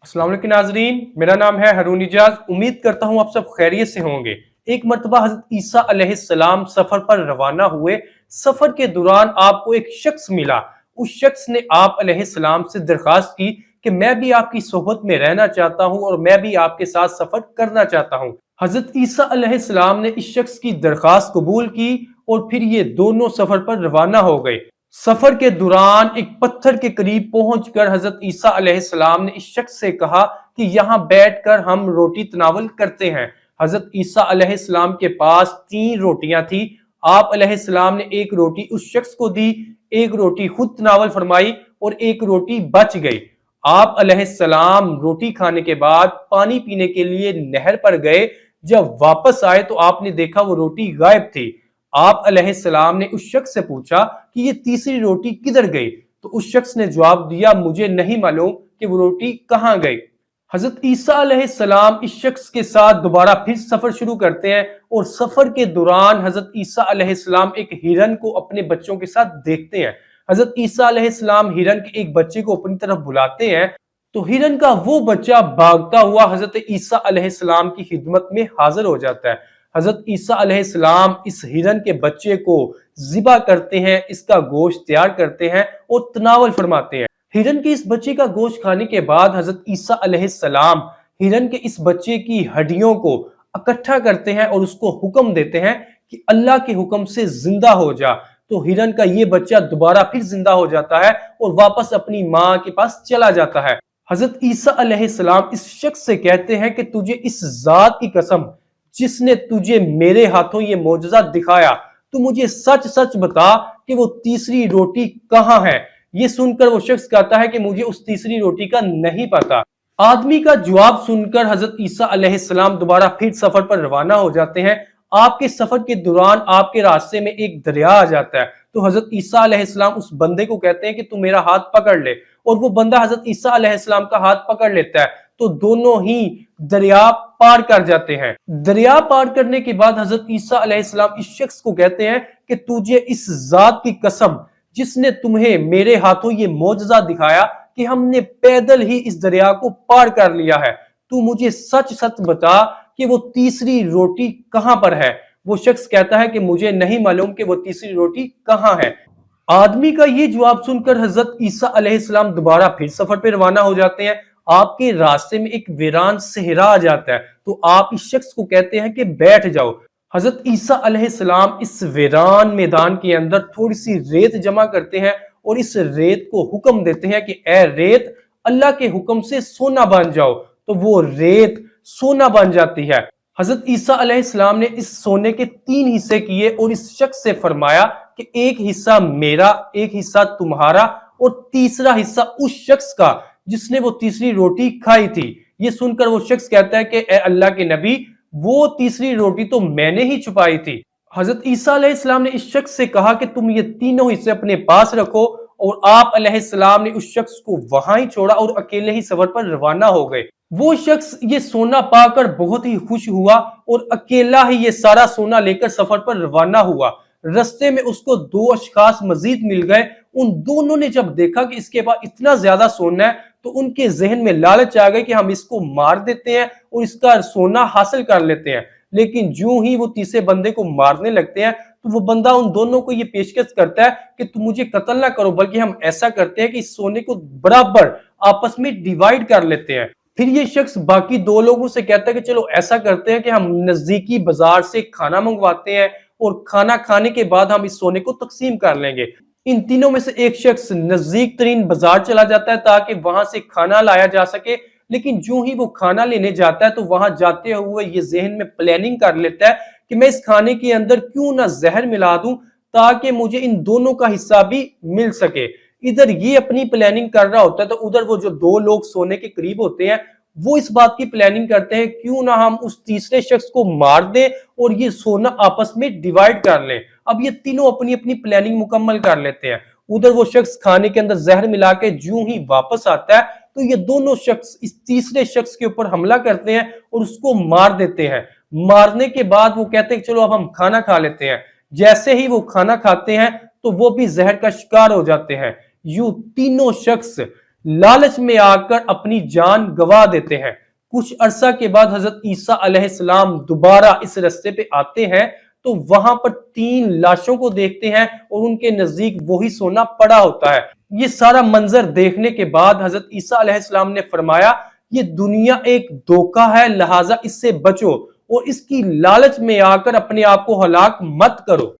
अस्सलाम वालेकुम नाजरीन, मेरा नाम है हारून इजाज। उम्मीद करता हूँ आप सब खैरियत से होंगे। एक मरतबा हजरत ईसा अलैहिस्सलाम सफर पर रवाना हुए। सफर के दौरान आपको एक शख्स मिला। उस शख्स ने आप अलैहिस्सलाम से दरखास्त की कि मैं भी आपकी सोहबत में रहना चाहता हूँ और मैं भी आपके साथ सफर करना चाहता हूँ। हजरत ईसा अलैहिस्सलाम ने इस शख्स की दरखास्त कबूल की और फिर ये दोनों सफर पर रवाना हो गए। सफर के दौरान एक पत्थर के करीब पहुंचकर हजरत ईसा अलैहिस्सलाम ने इस शख्स से कहा कि यहाँ बैठकर हम रोटी तनावल करते हैं। हजरत ईसा अलैहिस्सलाम के पास 3 रोटियां थी। आप अलैहिस्सलाम ने एक रोटी उस शख्स को दी, एक रोटी खुद तनावल फरमाई और एक रोटी बच गई। आप अलैहिस्सलाम रोटी खाने के बाद पानी पीने के लिए नहर पर गए। जब वापस आए तो आपने देखा वो रोटी गायब थी। आप अलैहिस्सलाम ने उस शख्स से पूछा कि ये तीसरी रोटी किधर गई? तो उस शख्स ने जवाब दिया, मुझे नहीं मालूम कि वो रोटी कहां गई। हजरत ईसा अलैहिस्सलाम इस शख्स के साथ दोबारा फिर सफर शुरू करते हैं और सफर के दौरान हजरत ईसा अलैहिस्सलाम एक हिरन को अपने बच्चों के साथ देखते हैं। हजरत ईसा अलैहिस्सलाम हिरन के एक बच्चे को अपनी तरफ बुलाते हैं तो हिरन का वो बच्चा भागता हुआ हजरत ईसा अलैहिस्सलाम की खिदमत में हाजिर हो जाता है। हजरत ईसा अलैहिस्सलाम इस हिरन के बच्चे को ज़िबा करते हैं, इसका गोश्त तैयार करते हैं और तनावल फरमाते हैं। हिरन के इस बच्चे का गोश्त खाने के बाद हजरत ईसा अलैहिस्सलाम हिरन के इस बच्चे की हड्डियों को इकट्ठा करते हैं और उसको हुक्म देते हैं कि अल्लाह के हुक्म से जिंदा हो जा। तो हिरन का ये बच्चा दोबारा फिर जिंदा हो जाता है और वापस अपनी माँ के पास चला जाता है। हजरत ईसा अलैहिस्सलाम इस शख्स से कहते हैं कि तुझे इस जात की कसम जिसने तुझे मेरे हाथों ये मोजज़ा दिखाया, तू मुझे सच सच बता कि वो तीसरी रोटी कहाँ है। ये सुनकर वो शख्स कहता है कि मुझे उस तीसरी रोटी का नहीं पता। आदमी का जवाब सुनकर हजरत ईसा अलैहिस्सलाम दोबारा फिर सफर पर रवाना हो जाते हैं। आपके सफर के दौरान आपके रास्ते में एक दरिया आ जाता है। तो हजरत ईसा अलैहिस्सलाम उस बंदे को कहते हैं कि तू मेरा हाथ पकड़ ले, और वो बंदा हजरत ईसा अलैहिस्सलाम का हाथ पकड़ लेता है। तो दोनों ही दरिया पार कर जाते हैं। दरिया पार करने के बाद हजरत ईसा अलैहिस्सलाम इस शख्स को कहते हैं कि तुझे इस जात की कसम जिसने तुम्हें मेरे हाथों ये मोजज़ा दिखाया कि हमने पैदल ही इस दरिया को पार कर लिया है, तू मुझे सच सच बता कि वो तीसरी रोटी कहां पर है। वो शख्स कहता है कि मुझे नहीं मालूम कि वो तीसरी रोटी कहां है। आदमी का ये जवाब सुनकर हजरत ईसा अलैहिस्सलाम दोबारा फिर सफर पर रवाना हो जाते हैं। आपके रास्ते में एक वीरान सहरा आ जाता है। तो आप इस शख्स को कहते हैं कि बैठ जाओ। हजरत ईसा अलैहिस्सलाम इस वीरान मैदान के अंदर थोड़ी सी रेत जमा करते हैं और इस रेत को हुक्म देते हैं कि ए रेत, अल्लाह के हुक्म से सोना बन जाओ। तो वो रेत सोना बन जाती है। हजरत ईसा अलैहिस्सलाम ने इस सोने के 3 हिस्से किए और इस शख्स से फरमाया कि एक हिस्सा मेरा, एक हिस्सा तुम्हारा और तीसरा हिस्सा उस शख्स का जिसने वो तीसरी रोटी खाई थी। ये सुनकर वो शख्स कहता है कि ए अल्लाह के नबी, वो तीसरी रोटी तो मैंने ही छुपाई थी। हजरत ईसा अलैहिस्सलाम ने इस शख्स से कहा कि तुम ये तीनों हिस्से अपने पास रखो, और आप अलैहिस्सलाम ने उस शख्स को वहां ही छोड़ा और अकेले ही सफर पर रवाना हो गए। वो शख्स ये सोना पाकर बहुत ही खुश हुआ और अकेला ही ये सारा सोना लेकर सफर पर रवाना हुआ। रस्ते में उसको 2 अशखास मजीद मिल गए। उन दोनों ने जब देखा कि इसके पास इतना ज्यादा सोना है तो उनके जहन में लालच आ गई कि हम इसको मार देते हैं और इसका सोना हासिल कर लेते हैं। लेकिन जो ही वो तीसरे बंदे को मारने लगते हैं तो वो बंदा उन दोनों को ये पेशकश करता है कि तुम मुझे कत्ल ना करो, बल्कि हम ऐसा करते हैं कि इस सोने को बराबर आपस में डिवाइड कर लेते हैं। फिर ये शख्स बाकी 2 लोगों से कहता है कि चलो ऐसा करते हैं कि हम नजदीकी बाजार से खाना मंगवाते हैं और खाना खाने के बाद हम इस सोने को तकसीम कर लेंगे। इन तीनों में से एक शख्स नजदीक तरीन बाजार चला जाता है ताकि वहां से खाना लाया जा सके। लेकिन जो ही वो खाना लेने जाता है तो वहां जाते हुए ये जहन में प्लानिंग कर लेता है कि मैं इस खाने के अंदर क्यों ना जहर मिला दूं ताकि मुझे इन दोनों का हिस्सा भी मिल सके। इधर ये अपनी प्लानिंग कर रहा होता है तो उधर वो जो 2 लोग सोने के करीब होते हैं वो इस बात की प्लानिंग करते हैं क्यों ना हम उस तीसरे शख्स को मार दें और ये सोना आपस में डिवाइड कर लें। अब ये तीनों अपनी अपनी प्लानिंग मुकम्मल कर लेते हैं। उधर वो शख्स खाने के अंदर जहर मिला के जो ही वापस आता है तो ये दोनों शख्स इस तीसरे शख्स के ऊपर हमला करते हैं और उसको मार देते हैं। मारने के बाद वो कहते हैं चलो अब हम खाना खा लेते हैं। जैसे ही वो खाना खाते हैं तो वो भी जहर का शिकार हो जाते हैं। यूं तीनों शख्स लालच में आकर अपनी जान गंवा देते हैं। कुछ अरसा के बाद हजरत ईसा अलैहिस्सलाम दोबारा इस रास्ते पे आते हैं तो वहां पर 3 लाशों को देखते हैं और उनके नजदीक वही सोना पड़ा होता है। ये सारा मंजर देखने के बाद हजरत ईसा अलैहिस्सलाम ने फरमाया, ये दुनिया एक धोखा है, लिहाजा इससे बचो और इसकी लालच में आकर अपने आप को हलाक मत करो।